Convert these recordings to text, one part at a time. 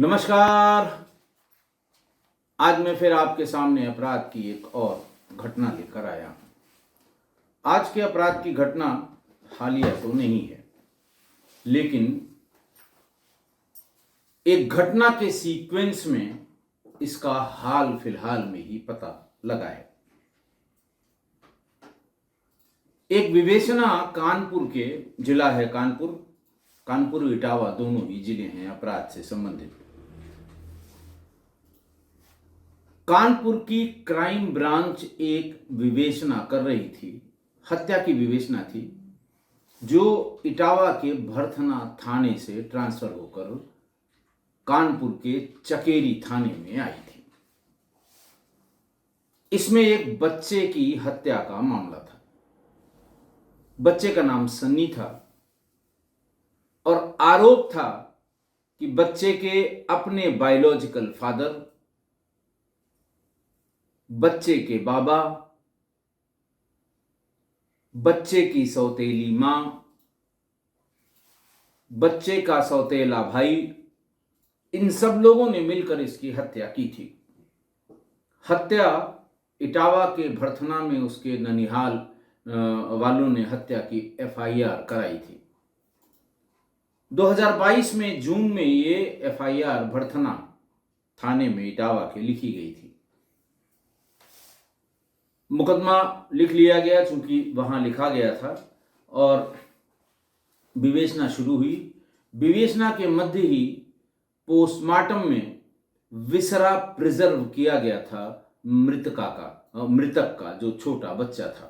नमस्कार। आज मैं फिर आपके सामने अपराध की एक और घटना लेकर आया हूं। आज के अपराध की घटना हालिया तो नहीं है, लेकिन एक घटना के सीक्वेंस में इसका हाल फिलहाल में ही पता लगा है। एक विवेचना कानपुर के जिला है कानपुर इटावा दोनों ही जिले हैं अपराध से संबंधित। कानपुर की क्राइम ब्रांच एक विवेचना कर रही थी, हत्या की विवेचना थी, जो इटावा के भरथना थाने से ट्रांसफर होकर कानपुर के चकेरी थाने में आई थी। इसमें एक बच्चे की हत्या का मामला था। बच्चे का नाम सन्नी था और आरोप था कि बच्चे के अपने बायोलॉजिकल फादर, बच्चे के बाबा, बच्चे की सौतेली मां, बच्चे का सौतेला भाई, इन सब लोगों ने मिलकर इसकी हत्या की थी। हत्या इटावा के भरथना में उसके ननिहाल वालों ने हत्या की एफआईआर कराई थी। 2022 में जून में ये एफआईआर भरथना थाने में इटावा के लिखी गई थी। मुकदमा लिख लिया गया चूंकि वहां लिखा गया था और विवेचना शुरू हुई। विवेचना के मध्य ही पोस्टमार्टम में विसरा प्रिजर्व किया गया था मृतक का जो छोटा बच्चा था।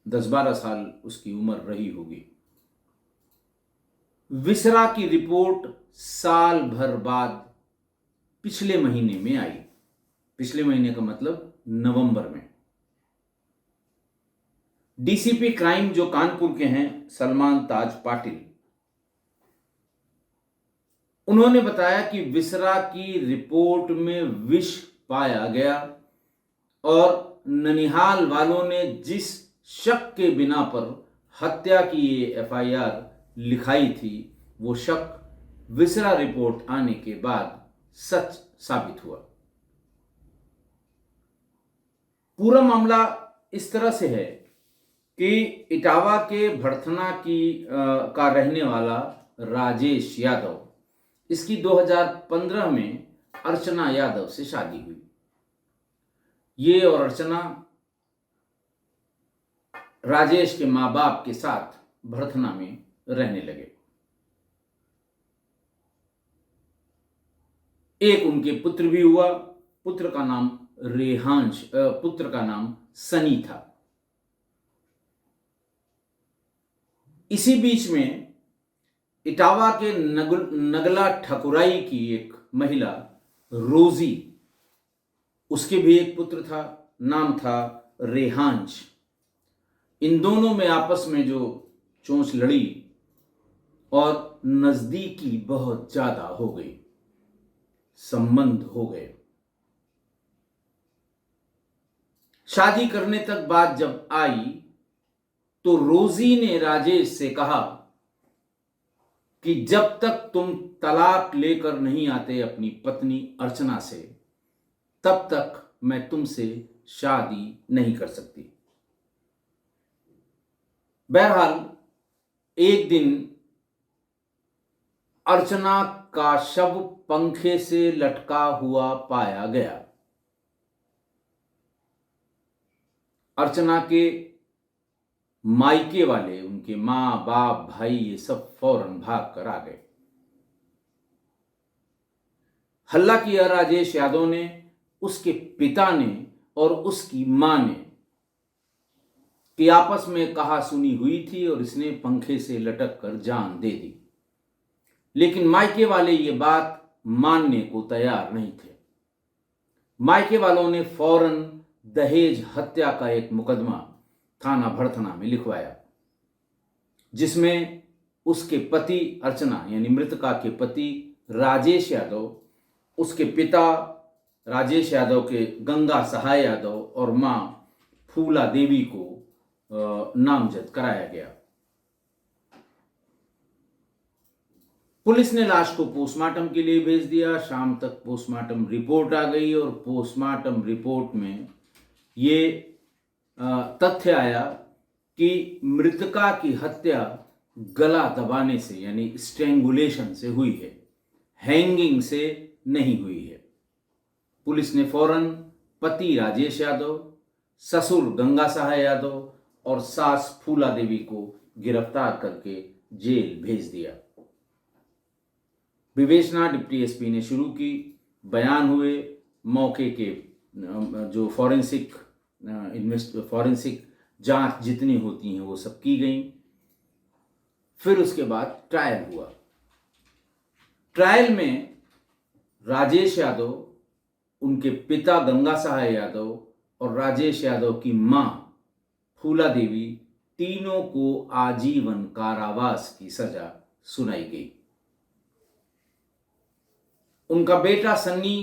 10-12 साल उसकी उम्र रही होगी। विसरा की रिपोर्ट साल भर बाद पिछले महीने में आई। पिछले महीने का मतलब नवंबर में। डीसीपी क्राइम जो कानपुर के हैं सलमान ताज पाटिल, उन्होंने बताया कि विसरा की रिपोर्ट में विष पाया गया और ननिहाल वालों ने जिस शक के बिना पर हत्या की ये एफआईआर लिखाई थी, वो शक विसरा रिपोर्ट आने के बाद सच साबित हुआ। पूरा मामला इस तरह से है कि इटावा के भरथना का रहने वाला राजेश यादव, इसकी 2015 में अर्चना यादव से शादी हुई। ये और अर्चना राजेश के मां बाप के साथ भरथना में रहने लगे। एक उनके पुत्र भी हुआ। पुत्र का नाम रेहांश, पुत्र का नाम सनी था। इसी बीच में इटावा के नगला ठकुराई की एक महिला रोजी, उसके भी एक पुत्र था, नाम था रेहांश। इन दोनों में आपस में जो चोंच लड़ी और नजदीकी बहुत ज्यादा हो गई, संबंध हो गए। शादी करने तक बात जब आई तो रोजी ने राजेश से कहा कि जब तक तुम तलाक लेकर नहीं आते अपनी पत्नी अर्चना से, तब तक मैं तुमसे शादी नहीं कर सकती। बहरहाल एक दिन अर्चना का शव पंखे से लटका हुआ पाया गया। अर्चना के मायके वाले, उनके मां बाप भाई, ये सब फौरन भाग कर आ गए। हल्ला किया राजेश यादव ने, उसके पिता ने और उसकी मां ने कि आपस में कहा सुनी हुई थी और इसने पंखे से लटक कर जान दे दी। लेकिन मायके वाले ये बात मानने को तैयार नहीं थे। मायके वालों ने फौरन दहेज हत्या का एक मुकदमा थाना भरथना में लिखवाया, जिसमें उसके पति अर्चना यानी मृतका के पति राजेश यादव, उसके पिता राजेश यादव के गंगा सहाय यादव और मां फूला देवी को नामजद कराया गया। पुलिस ने लाश को पोस्टमार्टम के लिए भेज दिया। शाम तक पोस्टमार्टम रिपोर्ट आ गई और पोस्टमार्टम रिपोर्ट में ये तथ्य आया कि मृतका की हत्या गला दबाने से यानी स्ट्रेंगुलेशन से हुई है, हैंगिंग से नहीं हुई है। पुलिस ने फौरन पति राजेश यादव, ससुर गंगा सहाय यादव और सास फूला देवी को गिरफ्तार करके जेल भेज दिया। विवेचना डिप्टी एसपी ने शुरू की, बयान हुए, मौके के जो फॉरेंसिक जांच जितनी होती हैं वो सब की गई। फिर उसके बाद ट्रायल हुआ। ट्रायल में राजेश यादव, उनके पिता गंगा सहाय यादव और राजेश यादव की मां फूला देवी, तीनों को आजीवन कारावास की सजा सुनाई गई। उनका बेटा सन्नी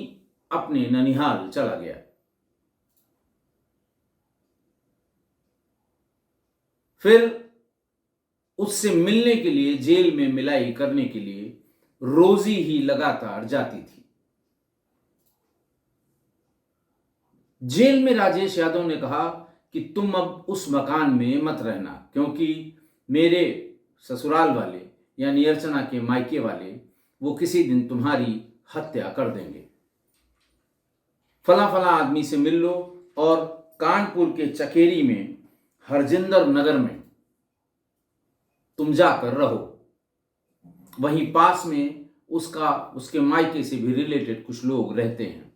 अपने ननिहाल चला गया। फिर उससे मिलने के लिए, जेल में मिलाई करने के लिए रोजी ही लगातार जाती थी। जेल में राजेश यादव ने कहा कि तुम अब उस मकान में मत रहना, क्योंकि मेरे ससुराल वाले यानी अर्चना के मायके वाले वो किसी दिन तुम्हारी हत्या कर देंगे। फला फला आदमी से मिल लो और कानपुर के चकेरी में हरजिंदर नगर में तुम जाकर रहो। वहीं पास में उसके मायके से भी रिलेटेड कुछ लोग रहते हैं।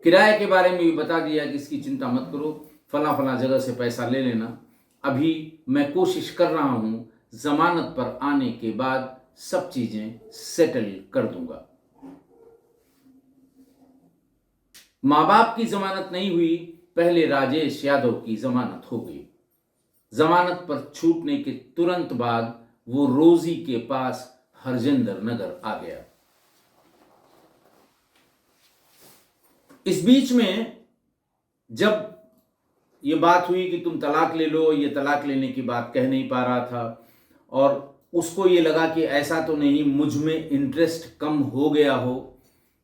किराए के बारे में भी बता दिया कि इसकी चिंता मत करो, फला फला जगह से पैसा ले लेना। अभी मैं कोशिश कर रहा हूं, जमानत पर आने के बाद सब चीजें सेटल कर दूंगा। मां बाप की जमानत नहीं हुई, पहले राजेश यादव की जमानत हो गई। जमानत पर छूटने के तुरंत बाद वो रोजी के पास हरजिंदर नगर आ गया। इस बीच में जब ये बात हुई कि तुम तलाक ले लो, ये तलाक लेने की बात कह नहीं पा रहा था और उसको ये लगा कि ऐसा तो नहीं मुझ में इंटरेस्ट कम हो गया हो,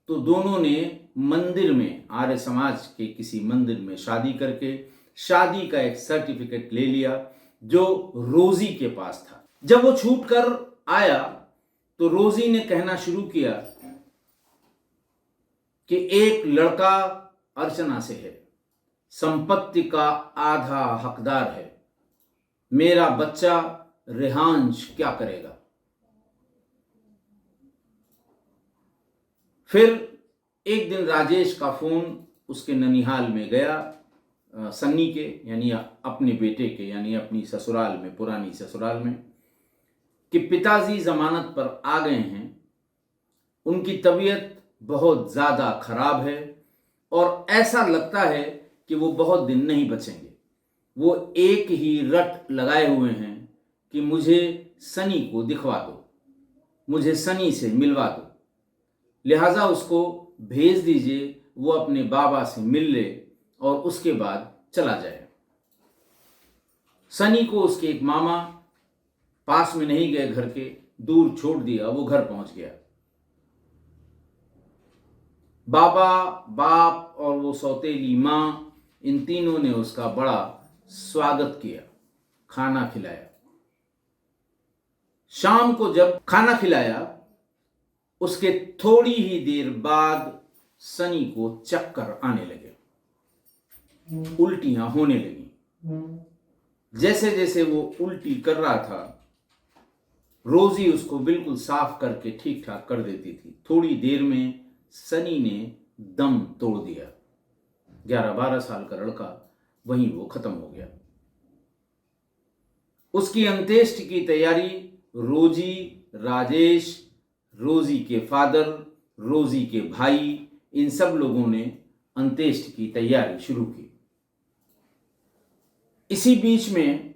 तो दोनों ने मंदिर में, आर्य समाज के किसी मंदिर में शादी करके शादी का एक सर्टिफिकेट ले लिया जो रोजी के पास था। जब वो छूट कर आया तो रोजी ने कहना शुरू किया कि एक लड़का अर्चना से है, संपत्ति का आधा हकदार है, मेरा बच्चा रेहांश क्या करेगा। फिर एक दिन राजेश का फोन उसके ननिहाल में गया, सन्नी के यानी अपने बेटे के यानी अपनी ससुराल में, पुरानी ससुराल में, कि पिताजी जमानत पर आ गए हैं, उनकी तबीयत बहुत ज्यादा खराब है और ऐसा लगता है कि वो बहुत दिन नहीं बचेंगे। वो एक ही रट लगाए हुए हैं कि मुझे सनी को दिखवा दो, मुझे सनी से मिलवा दो, लिहाजा उसको भेज दीजिए, वो अपने बाबा से मिल ले और उसके बाद चला जाए। सनी को उसके एक मामा पास में नहीं गए, घर के दूर छोड़ दिया, वो घर पहुंच गया। बाबा, बाप और वो सौतेली मां, इन तीनों ने उसका बड़ा स्वागत किया, खाना खिलाया। शाम को जब खाना खिलाया उसके थोड़ी ही देर बाद सनी को चक्कर आने लगे, उल्टियां होने लगी। जैसे जैसे वो उल्टी कर रहा था, रोजी उसको बिल्कुल साफ करके ठीक ठाक कर देती थी। थोड़ी देर में सनी ने दम तोड़ दिया। 11-12 साल का लड़का, वहीं वो खत्म हो गया। उसकी अंत्येष्टि की तैयारी रोजी, राजेश, रोजी के फादर, रोजी के भाई, इन सब लोगों ने अंत्येष्टि की तैयारी शुरू की। इसी बीच में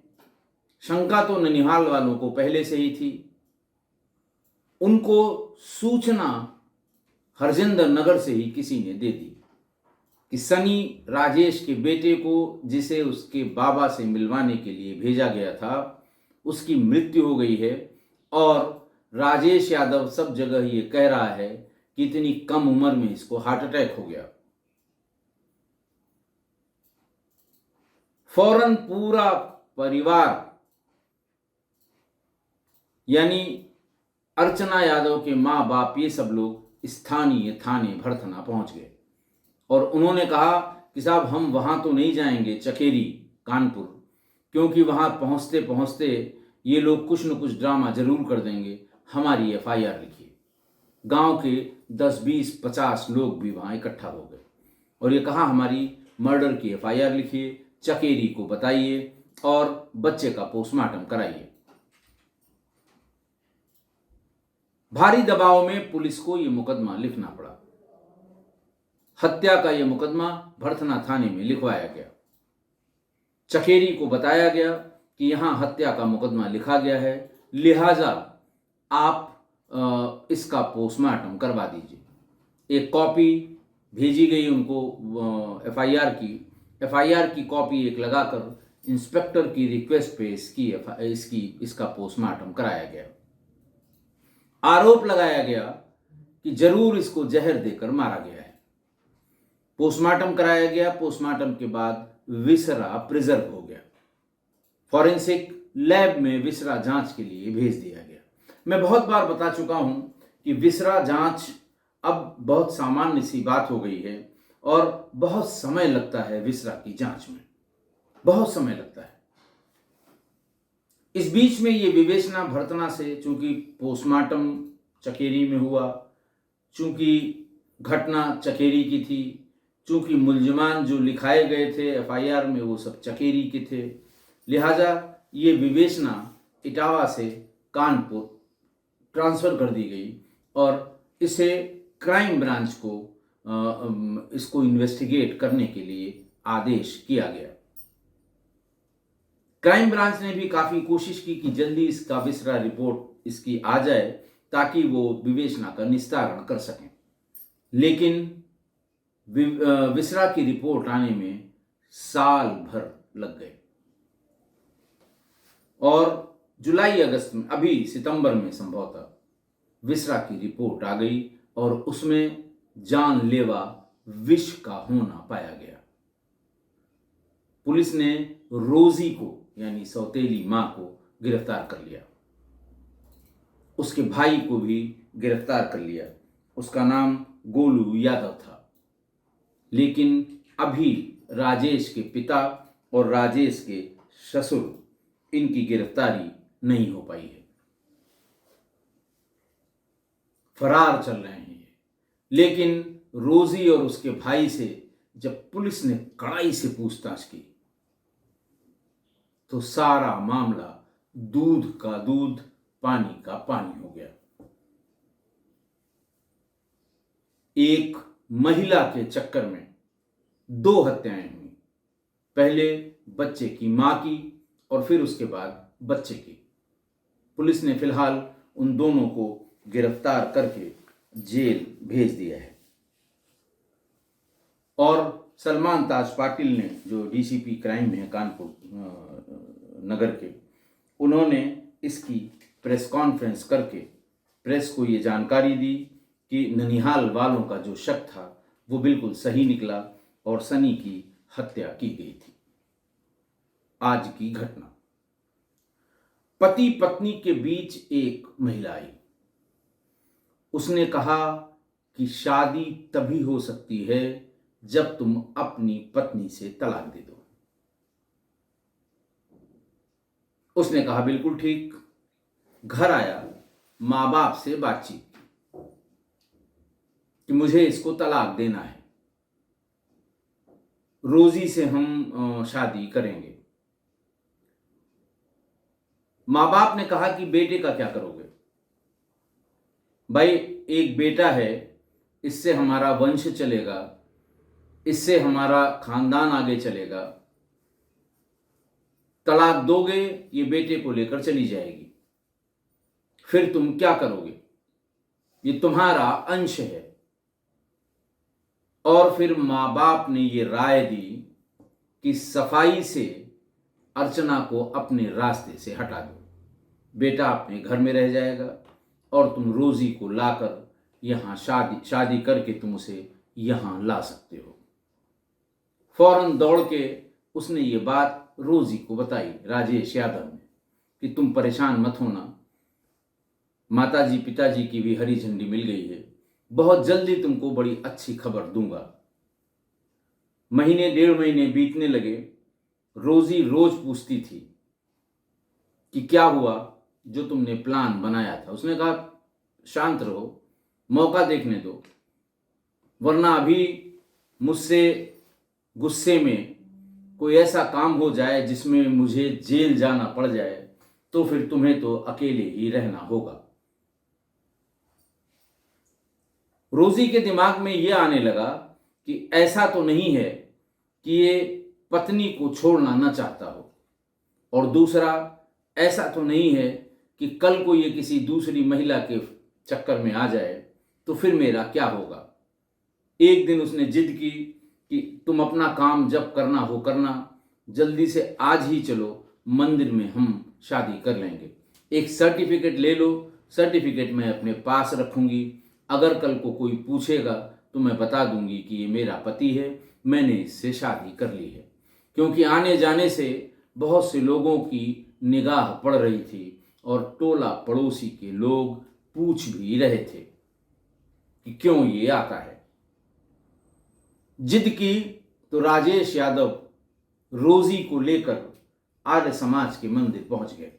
शंका तो ननिहाल वालों को पहले से ही थी। उनको सूचना हरजिंदर नगर से ही किसी ने दे दी कि सनी राजेश के बेटे को, जिसे उसके बाबा से मिलवाने के लिए भेजा गया था, उसकी मृत्यु हो गई है और राजेश यादव सब जगह ये कह रहा है कि इतनी कम उम्र में इसको हार्ट अटैक हो गया। फौरन पूरा परिवार यानी अर्चना यादव के माँ बाप ये सब लोग स्थानीय थाने भरथना पहुंच गए और उन्होंने कहा कि साहब हम वहां तो नहीं जाएंगे चकेरी कानपुर, क्योंकि वहां पहुंचते पहुंचते ये लोग कुछ न कुछ ड्रामा जरूर कर देंगे, हमारी एफआईआर लिखिए। गांव के 10, 20, 50 लोग भी वहां इकट्ठा हो गए और ये कहा हमारी मर्डर की एफआईआर लिखिए, चकेरी को बताइए और बच्चे का पोस्टमार्टम कराइए। भारी दबाव में पुलिस को यह मुकदमा लिखना पड़ा। हत्या का यह मुकदमा भरथना थाने में लिखवाया गया। चकेरी को बताया गया कि यहां हत्या का मुकदमा लिखा गया है, लिहाजा आप इसका पोस्टमार्टम करवा दीजिए। एक कॉपी भेजी गई उनको एफआईआर की कॉपी एक लगाकर इंस्पेक्टर की रिक्वेस्ट पे इसका पोस्टमार्टम कराया गया। आरोप लगाया गया कि जरूर इसको जहर देकर मारा गया है। पोस्टमार्टम कराया गया। पोस्टमार्टम के बाद विसरा प्रिजर्व हो गया। फॉरेंसिक लैब में विसरा जांच के लिए भेज दिया गया। मैं बहुत बार बता चुका हूं कि विसरा जांच अब बहुत सामान्य सी बात हो गई है और बहुत समय लगता है विसरा की जांच में, बहुत समय लगता है। इस बीच में ये विवेचना भरथना से, चूंकि पोस्टमार्टम चकेरी में हुआ, चूंकि घटना चकेरी की थी, चूंकि मुल्जिमान जो लिखाए गए थे एफआईआर में वो सब चकेरी के थे, लिहाजा ये विवेचना इटावा से कानपुर ट्रांसफ़र कर दी गई और इसे क्राइम ब्रांच को इसको इन्वेस्टिगेट करने के लिए आदेश किया गया। क्राइम ब्रांच ने भी काफ़ी कोशिश की कि जल्दी इसका विसरा रिपोर्ट इसकी आ जाए ताकि वो विवेचना का निस्तारण कर सकें, लेकिन विसरा की रिपोर्ट आने में साल भर लग गए और जुलाई अगस्त में, अभी सितंबर में संभवतः विसरा की रिपोर्ट आ गई और उसमें जानलेवा विष का होना पाया गया। पुलिस ने रोजी को यानी सौतेली मां को गिरफ्तार कर लिया। उसके भाई को भी गिरफ्तार कर लिया। उसका नाम गोलू यादव था। लेकिन अभी राजेश के पिता और राजेश के ससुर इनकी गिरफ्तारी नहीं हो पाई है, फरार चल रहे हैं ये। लेकिन रोजी और उसके भाई से जब पुलिस ने कड़ाई से पूछताछ की तो सारा मामला दूध का दूध पानी का पानी हो गया। एक महिला के चक्कर में 2 हत्याएं हुई, पहले बच्चे की मां की और फिर उसके बाद बच्चे की। पुलिस ने फिलहाल उन दोनों को गिरफ्तार करके जेल भेज दिया है और सलमान ताज पाटिल ने, जो डीसीपी क्राइम हैं कानपुर नगर के, उन्होंने इसकी प्रेस कॉन्फ्रेंस करके प्रेस को ये जानकारी दी कि ननिहाल वालों का जो शक था वो बिल्कुल सही निकला और सनी की हत्या की गई थी। आज की घटना, पति पत्नी के बीच एक महिला आई। उसने कहा कि शादी तभी हो सकती है जब तुम अपनी पत्नी से तलाक दे दो। उसने कहा बिल्कुल ठीक। घर आया, मां बाप से बातचीत कि मुझे इसको तलाक देना है, रोजी से हम शादी करेंगे। मां बाप ने कहा कि बेटे का क्या करोगे? भाई एक बेटा है, इससे हमारा वंश चलेगा, इससे हमारा खानदान आगे चलेगा। तलाक दोगे, ये बेटे को लेकर चली जाएगी, फिर तुम क्या करोगे? ये तुम्हारा अंश है। और फिर मां बाप ने ये राय दी कि सफाई से अर्चना को अपने रास्ते से हटा दो, बेटा अपने घर में रह जाएगा, और तुम रोजी को लाकर यहाँ शादी करके तुम उसे यहाँ ला सकते हो। फौरन दौड़ के उसने ये बात रोजी को बताई, राजेश यादव ने, कि तुम परेशान मत होना, माताजी पिताजी की भी हरी झंडी मिल गई है, बहुत जल्दी तुमको बड़ी अच्छी खबर दूंगा। महीने 1.5 महीने बीतने लगे। रोजी रोज पूछती थी कि क्या हुआ जो तुमने प्लान बनाया था। उसने कहा शांत रहो, मौका देखने दो, वरना अभी मुझसे गुस्से में कोई ऐसा काम हो जाए जिसमें मुझे जेल जाना पड़ जाए, तो फिर तुम्हें तो अकेले ही रहना होगा। रोजी के दिमाग में यह आने लगा कि ऐसा तो नहीं है कि ये पत्नी को छोड़ना न चाहता हो, और दूसरा ऐसा तो नहीं है कि कल को ये किसी दूसरी महिला के चक्कर में आ जाए तो फिर मेरा क्या होगा। एक दिन उसने जिद की कि तुम अपना काम जब करना हो करना, जल्दी से आज ही चलो, मंदिर में हम शादी कर लेंगे। एक सर्टिफिकेट ले लो, सर्टिफिकेट मैं अपने पास रखूंगी, अगर कल को कोई पूछेगा तो मैं बता दूंगी कि ये मेरा पति है, मैंने इससे शादी कर ली है। क्योंकि आने जाने से बहुत से लोगों की निगाह पड़ रही थी और टोला पड़ोसी के लोग पूछ भी रहे थे कि क्यों ये आता है। जिद की तो राजेश यादव रोजी को लेकर आर्य समाज के मंदिर पहुंच गए।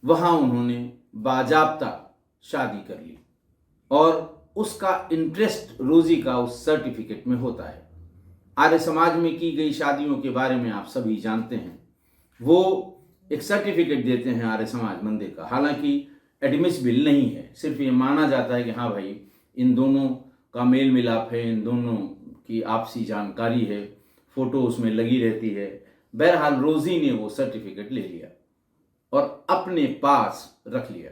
वहां उन्होंने बाजाबता शादी कर ली और उसका इंटरेस्ट रोजी का उस सर्टिफिकेट में होता है। आर्य समाज में की गई शादियों के बारे में आप सभी जानते हैं। वो एक सर्टिफिकेट देते हैं आर्य समाज मंदिर का, हालांकि एडमिसिबल नहीं है, सिर्फ ये माना जाता है कि हाँ भाई इन दोनों का मेल मिलाप है, इन दोनों की आपसी जानकारी है, फोटो उसमें लगी रहती है। बहरहाल रोजी ने वो सर्टिफिकेट ले लिया और अपने पास रख लिया।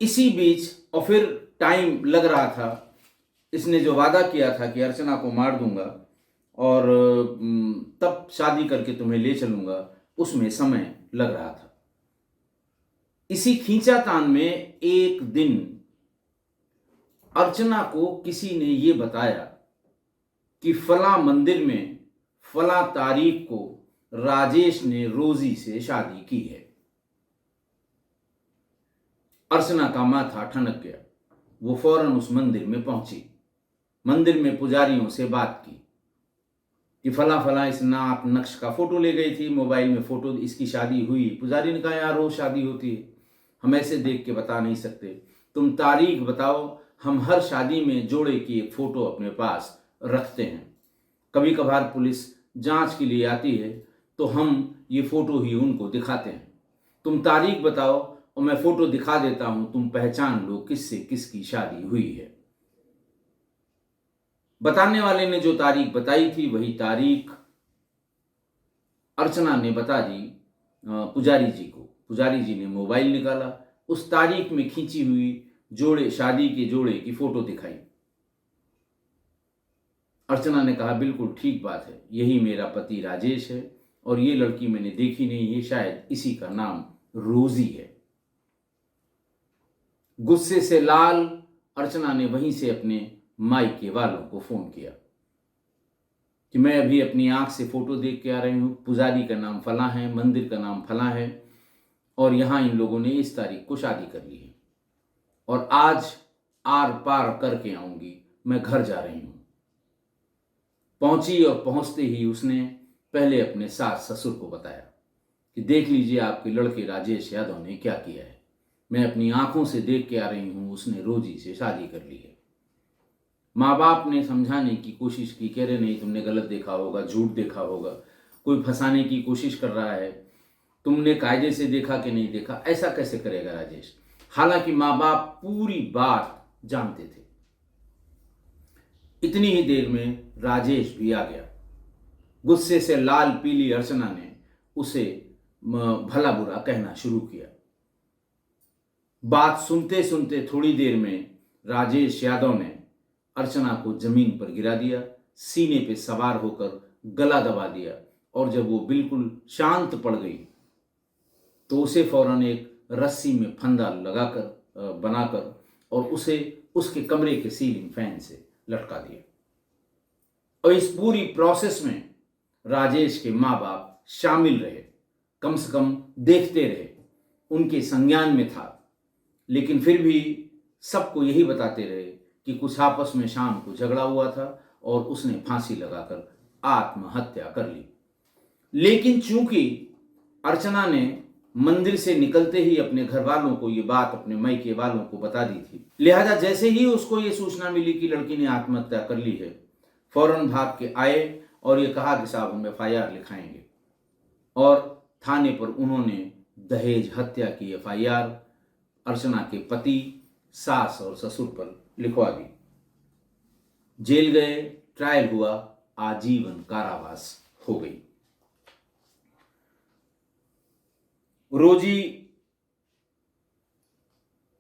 इसी बीच और फिर टाइम लग रहा था, इसने जो वादा किया था कि अर्चना को मार दूंगा और तब शादी करके तुम्हें ले चलूंगा, उसमें समय लग रहा था। इसी खींचातान में एक दिन अर्चना को किसी ने ये बताया कि फला मंदिर में फला तारीख को राजेश ने रोजी से शादी की है। अर्चना का माथा ठनक गया। वो फौरन उस मंदिर में पहुंची। मंदिर में पुजारियों से बात की कि फला फला इस नाप नक्श का फोटो ले गई थी, मोबाइल में फोटो, इसकी शादी हुई। पुजारी ने कहा यार रोज शादी होती है, हम ऐसे देख के बता नहीं सकते, तुम तारीख बताओ, हम हर शादी में जोड़े की एक फोटो अपने पास रखते हैं। कभी कभार पुलिस जांच के लिए आती है तो हम ये फोटो ही उनको दिखाते हैं। तुम तारीख बताओ और मैं फोटो दिखा देता हूं, तुम पहचान लो किससे किसकी शादी हुई है। बताने वाले ने जो तारीख बताई थी वही तारीख अर्चना ने बता दी पुजारी जी को। पुजारी जी ने मोबाइल निकाला, उस तारीख में खींची हुई जोड़े, शादी के जोड़े की फोटो दिखाई। अर्चना ने कहा बिल्कुल ठीक बात है, यही मेरा पति राजेश है और ये लड़की मैंने देखी नहीं, ये शायद इसी का नाम रोजी है। गुस्से से लाल अर्चना ने वहीं से अपने मायके वालों को फोन किया कि मैं अभी अपनी आंख से फोटो देख के आ रही हूं, पुजारी का नाम फला है, मंदिर का नाम फला है और यहां इन लोगों ने इस तारीख को शादी कर ली है और आज आर पार करके आऊंगी, मैं घर जा रही हूं। पहुंची और पहुंचते ही उसने पहले अपने सास ससुर को बताया कि देख लीजिए आपके लड़के राजेश यादव ने क्या किया है, मैं अपनी आंखों से देख के आ रही हूं, उसने रोजी से शादी कर ली है। माँ बाप ने समझाने की कोशिश की, कह रहे नहीं तुमने गलत देखा होगा, झूठ देखा होगा, कोई फंसाने की कोशिश कर रहा है, तुमने कायदे से देखा कि नहीं देखा, ऐसा कैसे करेगा राजेश। हालांकि माँ बाप पूरी बात जानते थे। इतनी ही देर में राजेश भी आ गया। गुस्से से लाल पीली अर्चना ने उसे भला बुरा कहना शुरू किया। बात सुनते सुनते थोड़ी देर में राजेश यादव ने अर्चना को जमीन पर गिरा दिया, सीने पे सवार होकर गला दबा दिया और जब वो बिल्कुल शांत पड़ गई तो उसे फौरन एक रस्सी में फंदा लगाकर बनाकर और उसे उसके कमरे के सीलिंग फैन से लटका दिया। और इस पूरी प्रोसेस में राजेश के माँ बाप शामिल रहे, कम से कम देखते रहे, उनके संज्ञान में था। लेकिन फिर भी सबको यही बताते रहे कि कुछ आपस में शाम को झगड़ा हुआ था और उसने फांसी लगाकर आत्महत्या कर ली। लेकिन चूंकि अर्चना ने मंदिर से निकलते ही अपने घर वालों को ये बात, अपने मायके वालों को बता दी थी, लिहाजा जैसे ही उसको ये सूचना मिली कि लड़की ने आत्महत्या कर ली है, फौरन भाग के आए और ये कहा कि साहब हम FIR लिखाएंगे। और थाने पर उन्होंने दहेज हत्या की FIR अर्चना के पति, सास और ससुर पर लिखवा दी। जेल गए, ट्रायल हुआ, आजीवन कारावास हो गई। रोजी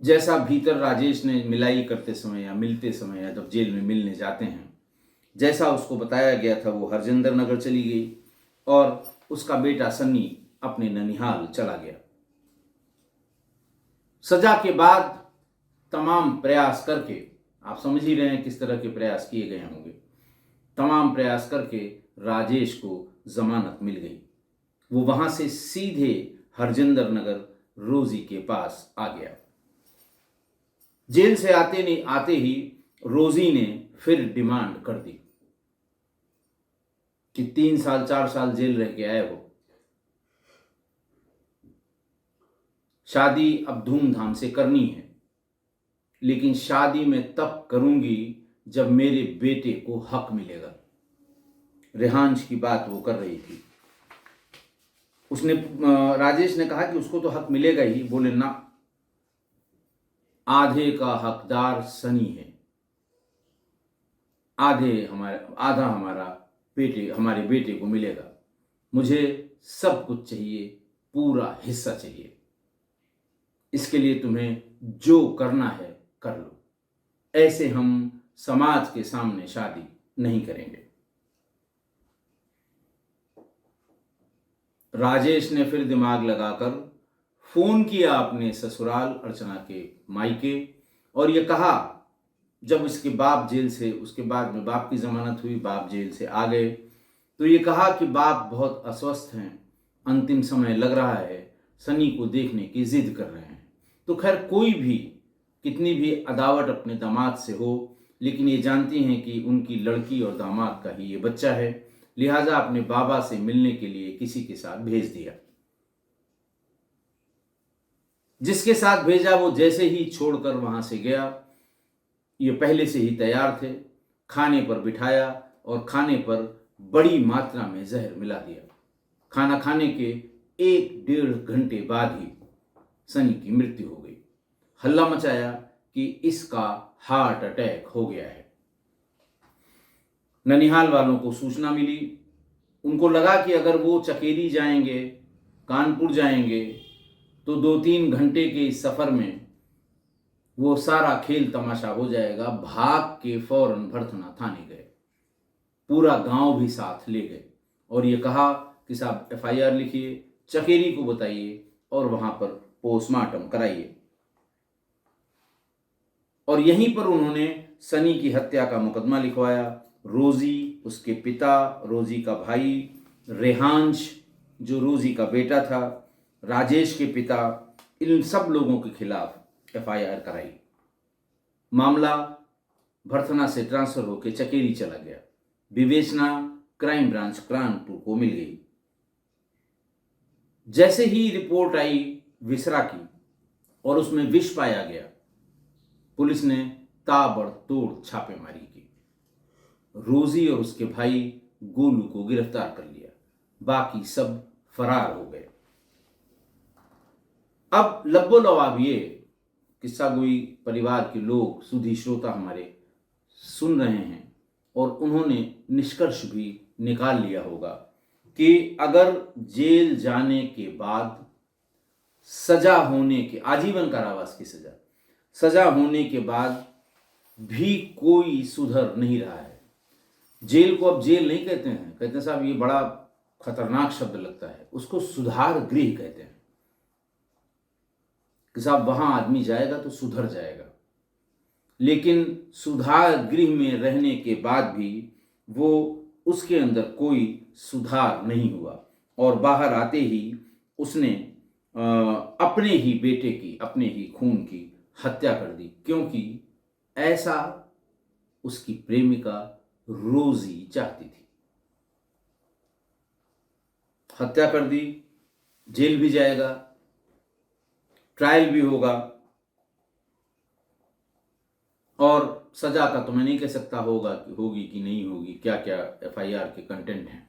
जैसा भीतर राजेश ने मिलाई करते समय या मिलते समय या जब जेल में मिलने जाते हैं, जैसा उसको बताया गया था, वो हरजिंदर नगर चली गई और उसका बेटा सन्नी अपने ननिहाल चला गया। सजा के बाद तमाम प्रयास करके, आप समझ ही रहे हैं किस तरह के प्रयास किए गए होंगे, तमाम प्रयास करके राजेश को जमानत मिल गई। वो वहां से सीधे हरजिंदर नगर रोजी के पास आ गया। जेल से आते ही रोजी ने फिर डिमांड कर दी कि 3 साल 4 साल जेल रह के आए हो, शादी अब धूमधाम से करनी है, लेकिन शादी मैं तब करूंगी जब मेरे बेटे को हक मिलेगा। रेहांश की बात वो कर रही थी। उसने राजेश ने कहा कि उसको तो हक मिलेगा ही। बोले ना, आधे का हकदार सनी है, आधा हमारे बेटे को मिलेगा। मुझे सब कुछ चाहिए, पूरा हिस्सा चाहिए। इसके लिए तुम्हें जो करना है कर लो, ऐसे हम समाज के सामने शादी नहीं करेंगे। राजेश ने फिर दिमाग लगाकर फोन किया अपने ससुराल अर्चना के मायके और ये कहा, जब इसके बाप जेल से, उसके बाद में बाप की जमानत हुई, बाप जेल से आ गए, तो ये कहा कि बाप बहुत अस्वस्थ हैं, अंतिम समय लग रहा है, सनी को देखने की जिद कर रहे हैं। तो खैर कोई भी कितनी भी अदावत अपने दामाद से हो, लेकिन ये जानती हैं कि उनकी लड़की और दामाद का ही ये बच्चा है, लिहाजा अपने बाबा से मिलने के लिए किसी के साथ भेज दिया। जिसके साथ भेजा वो जैसे ही छोड़कर वहां से गया, ये पहले से ही तैयार थे, खाने पर बिठाया और खाने पर बड़ी मात्रा में जहर मिला दिया। खाना खाने के 1-1.5 घंटे बाद ही सनी की मृत्यु हो गई। हल्ला मचाया कि इसका हार्ट अटैक हो गया है। ननिहाल वालों को सूचना मिली। उनको लगा कि अगर वो चकेरी जाएंगे, कानपुर जाएंगे, तो 2-3 घंटे के इस सफर में वो सारा खेल तमाशा हो जाएगा। भाग के फौरन भरथना थाने गए, पूरा गांव भी साथ ले गए और ये कहा कि साहब FIR लिखिए, चकेरी को बताइए और वहां पर पोस्टमार्टम कराइए। और यहीं पर उन्होंने सनी की हत्या का मुकदमा लिखवाया। रोजी, उसके पिता, रोजी का भाई रेहांश जो रोजी का बेटा था, राजेश के पिता, इन सब लोगों के खिलाफ FIR कराई। मामला भरथना से ट्रांसफर होकर चकेरी चला गया। विवेचना क्राइम ब्रांच कानपुर को मिल गई। जैसे ही रिपोर्ट आई विसरा की और उसमें विष पाया गया, पुलिस ने ताबड़तोड़ छापेमारी की। रोजी और उसके भाई गोलू को गिरफ्तार कर लिया, बाकी सब फरार हो गए। अब लब्बो लवाब ये किस्सा गोई परिवार के लोग, सुधी श्रोता हमारे सुन रहे हैं और उन्होंने निष्कर्ष भी निकाल लिया होगा कि अगर जेल जाने के बाद सजा होने के, आजीवन कारावास की सजा होने के बाद भी कोई सुधर नहीं रहा है। जेल को अब जेल नहीं कहते हैं, साहब ये बड़ा खतरनाक शब्द लगता है, उसको सुधार गृह कहते हैं। कि साहब वहाँ आदमी जाएगा तो सुधर जाएगा, लेकिन सुधार गृह में रहने के बाद भी वो उसके अंदर कोई सुधार नहीं हुआ और बाहर आते ही उसने अपने ही बेटे की, अपने ही खून की हत्या कर दी, क्योंकि ऐसा उसकी प्रेमिका रोजी चाहती थी। हत्या कर दी, जेल भी जाएगा, ट्रायल भी होगा, और सजा का तो मैं नहीं कह सकता होगी कि नहीं होगी, क्या क्या एफआईआर के कंटेंट हैं,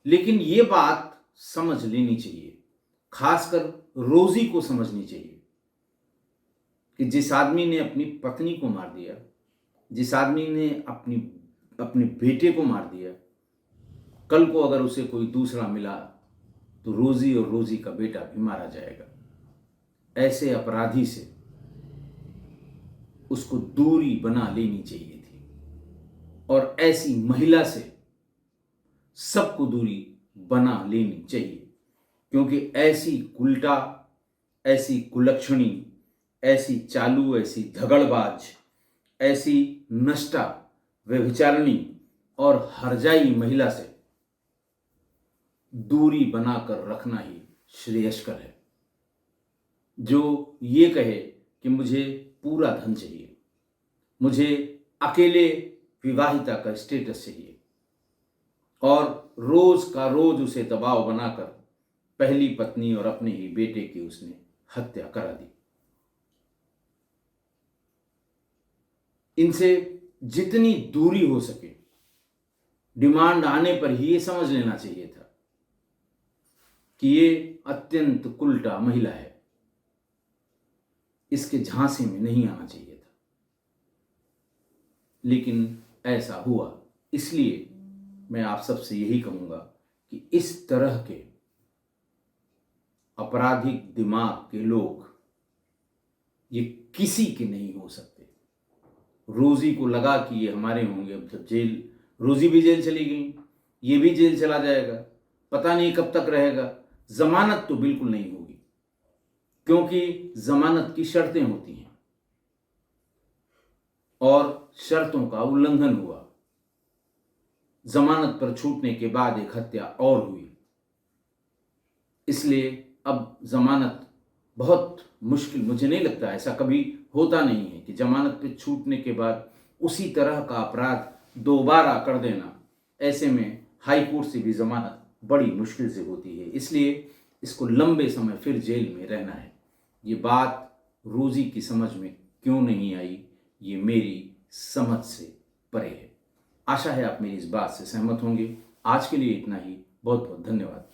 लेकिन ये बात समझ लेनी चाहिए, खासकर रोजी को समझनी चाहिए कि जिस आदमी ने अपनी पत्नी को मार दिया, जिस आदमी ने अपने बेटे को मार दिया, कल को अगर उसे कोई दूसरा मिला तो रोजी और रोजी का बेटा भी मारा जाएगा। ऐसे अपराधी से उसको दूरी बना लेनी चाहिए थी और ऐसी महिला से सबको दूरी बना लेनी चाहिए, क्योंकि ऐसी उल्टा, ऐसी कुलक्षणी, ऐसी चालू, ऐसी धगड़बाज, ऐसी नष्टा, व्यभिचारिणी और हरजाई महिला से दूरी बनाकर रखना ही श्रेयस्कर है। जो ये कहे कि मुझे पूरा धन चाहिए, मुझे अकेले विवाहिता का स्टेटस चाहिए, और रोज का रोज उसे दबाव बनाकर पहली पत्नी और अपने ही बेटे की उसने हत्या करा दी। इनसे जितनी दूरी हो सके, डिमांड आने पर ही ये समझ लेना चाहिए था कि ये अत्यंत कुलटा महिला है, इसके झांसे में नहीं आना चाहिए था, लेकिन ऐसा हुआ। इसलिए मैं आप सबसे यही कहूंगा कि इस तरह के आपराधिक दिमाग के लोग ये किसी के नहीं हो सकते। रोजी को लगा कि ये हमारे होंगे, अब जब जेल, रोजी भी जेल चली गई, ये भी जेल चला जाएगा, पता नहीं कब तक रहेगा। जमानत तो बिल्कुल नहीं होगी, क्योंकि जमानत की शर्तें होती हैं और शर्तों का उल्लंघन हुआ। जमानत पर छूटने के बाद एक हत्या और हुई, इसलिए अब जमानत बहुत मुश्किल, मुझे नहीं लगता, ऐसा कभी होता नहीं है कि जमानत पे छूटने के बाद उसी तरह का अपराध दोबारा कर देना। ऐसे में हाई कोर्ट से भी जमानत बड़ी मुश्किल से होती है, इसलिए इसको लंबे समय फिर जेल में रहना है। ये बात रोजी की समझ में क्यों नहीं आई, ये मेरी समझ से परे है। आशा है आप मेरी इस बात से सहमत होंगे। आज के लिए इतना ही। बहुत बहुत धन्यवाद।